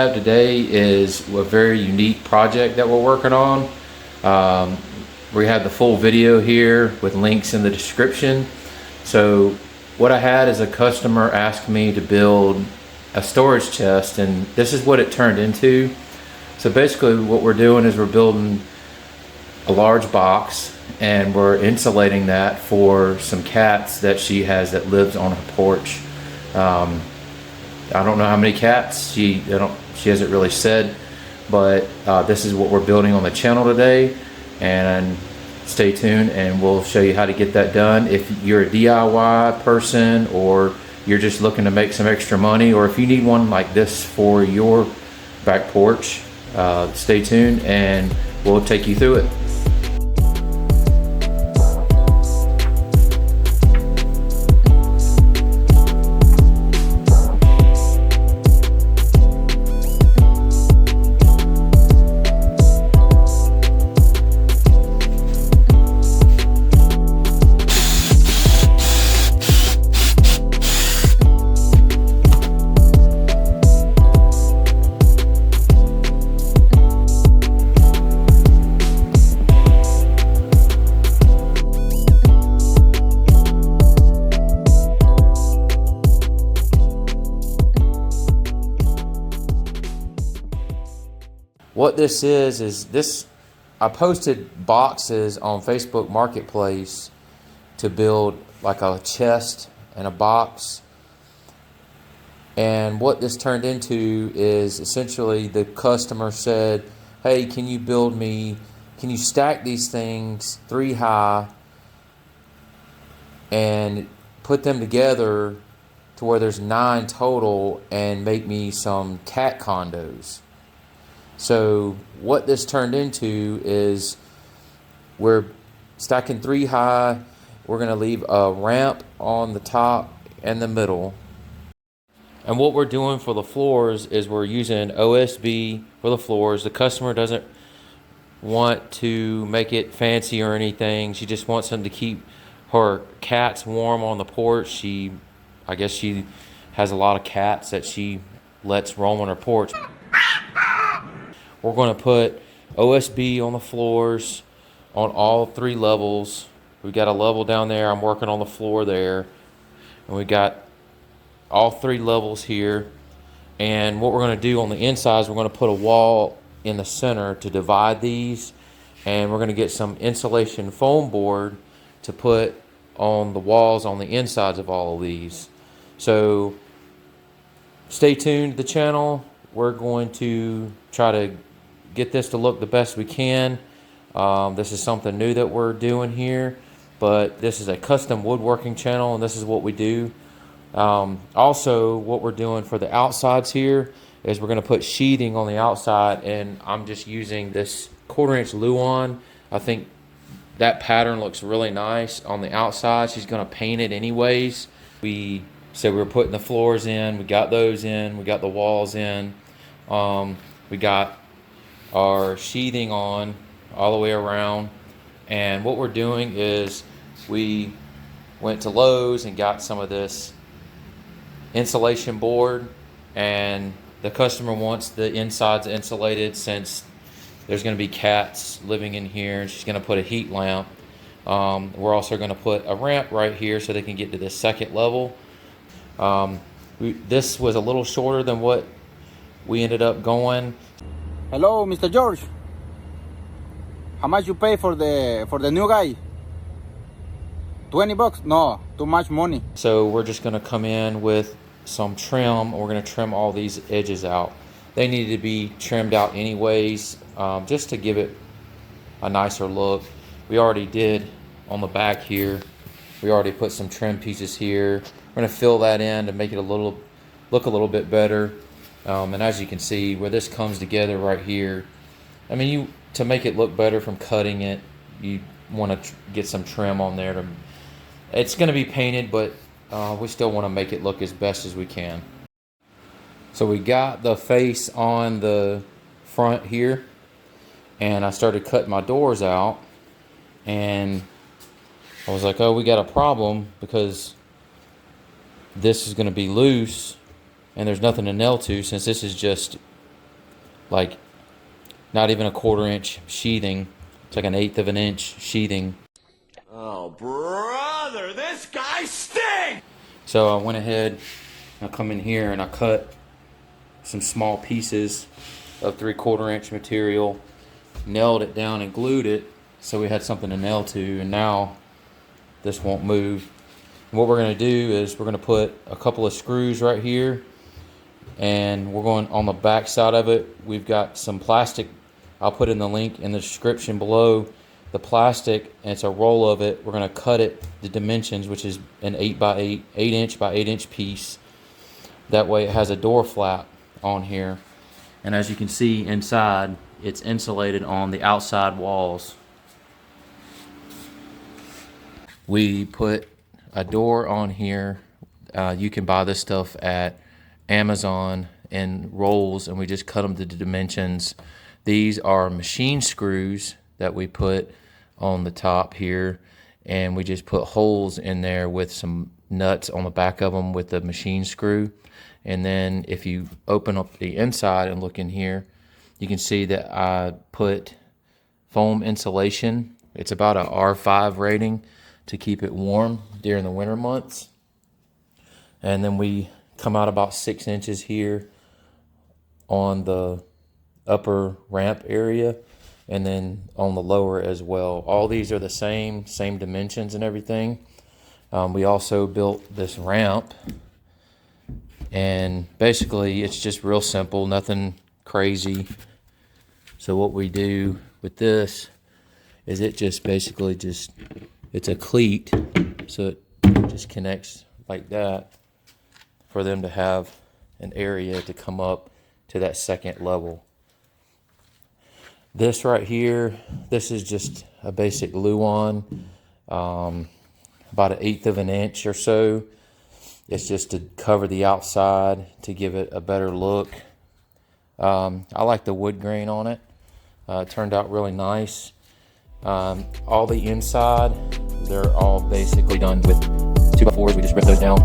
have today is a very unique project that we're working on. We have the full video here with links in the description. So what I had is a customer ask me to build a storage chest, and this is what it turned into. So basically what we're doing is we're building a large box and we're insulating that for some cats that she has that lives on her porch. I don't know how many cats, she hasn't really said, but this is what we're building on the channel today, and stay tuned and we'll show you how to get that done. If you're a DIY person or you're just looking to make some extra money, or if you need one like this for your back porch, stay tuned and we'll take you through it. What this is this, I posted boxes on Facebook Marketplace to build like a chest and a box. And what this turned into is essentially the customer said, hey, can you stack these things 3 high and put them together to where there's 9 total and make me some cat condos. So what this turned into is we're stacking 3 high. We're going to leave a ramp on the top and the middle. And what we're doing for the floors is we're using OSB for the floors. The customer doesn't want to make it fancy or anything. She just wants them to keep her cats warm on the porch. I guess she has a lot of cats that she lets roam on her porch. We're going to put OSB on the floors on all 3 levels. We got a level down there. I'm working on the floor there. And we got all 3 levels here. And what we're going to do on the inside is we're going to put a wall in the center to divide these. And we're going to get some insulation foam board to put on the walls on the insides of all of these. So stay tuned to the channel. We're going to try to get this to look the best we can. This is something new that we're doing here, but this is a custom woodworking channel and this is what we do. Also, what we're doing for the outsides here is we're going to put sheathing on the outside, and I'm just using this 1/4 inch Luan. I think that pattern looks really nice on the outside. She's going to paint it anyways. We said we were putting the floors in, we got those in, we got the walls in, we got our sheathing on all the way around. And what we're doing is we went to Lowe's and got some of this insulation board, and the customer wants the insides insulated since there's going to be cats living in here, and she's going to put a heat lamp. We're also going to put a ramp right here so they can get to the 2nd level. This was a little shorter than what we ended up going. Hello, Mr. George. How much you pay for the new guy? 20 bucks? No, too much money. So we're just going to come in with some trim. We're going to trim all these edges out. They need to be trimmed out anyways, just to give it a nicer look. We already did on the back here. We already put some trim pieces here. We're going to fill that in to make it look a little bit better. And as you can see, where this comes together right here, I mean, to make it look better from cutting it, you want to get some trim on there. It's going to be painted, but we still want to make it look as best as we can. So we got the face on the front here, and I started cutting my doors out, and I was like, oh, we got a problem because this is going to be loose and there's nothing to nail to, since this is just like not even a 1/4 inch sheathing. It's like an 1/8 of an inch sheathing. Oh, brother, this guy stinks! So I went ahead, I come in here and I cut some small pieces of 3/4 inch material, nailed it down and glued it so we had something to nail to, and now this won't move. And what we're going to do is we're going to put a couple of screws right here, and we're going on the back side of it. We've got some plastic. I'll put in the link in the description below. The plastic, and it's a roll of it. We're going to cut it the dimensions, which is an 8 inch by 8 inch piece. That way it has a door flap on here, and as you can see inside, it's insulated on the outside walls. We put a door on here. You can buy this stuff at Amazon in rolls, and we just cut them to the dimensions. These are machine screws that we put on the top here, and we just put holes in there with some nuts on the back of them with the machine screw. And then if you open up the inside and look in here, you can see that I put foam insulation. It's about an R5 rating to keep it warm during the winter months. And then we come out about 6 inches here on the upper ramp area, and then on the lower as well. All these are the same dimensions and everything. We also built this ramp, and basically it's just real simple, nothing crazy. So what we do with this is it just basically it's a cleat, so it just connects like that for them to have an area to come up to that second level. This right here, this is just a basic glue-on, about an 1/8 of an inch or so. It's just to cover the outside to give it a better look. I like the wood grain on it. It turned out really nice. All the inside, they're all basically done with 2x4s. We just rip those down.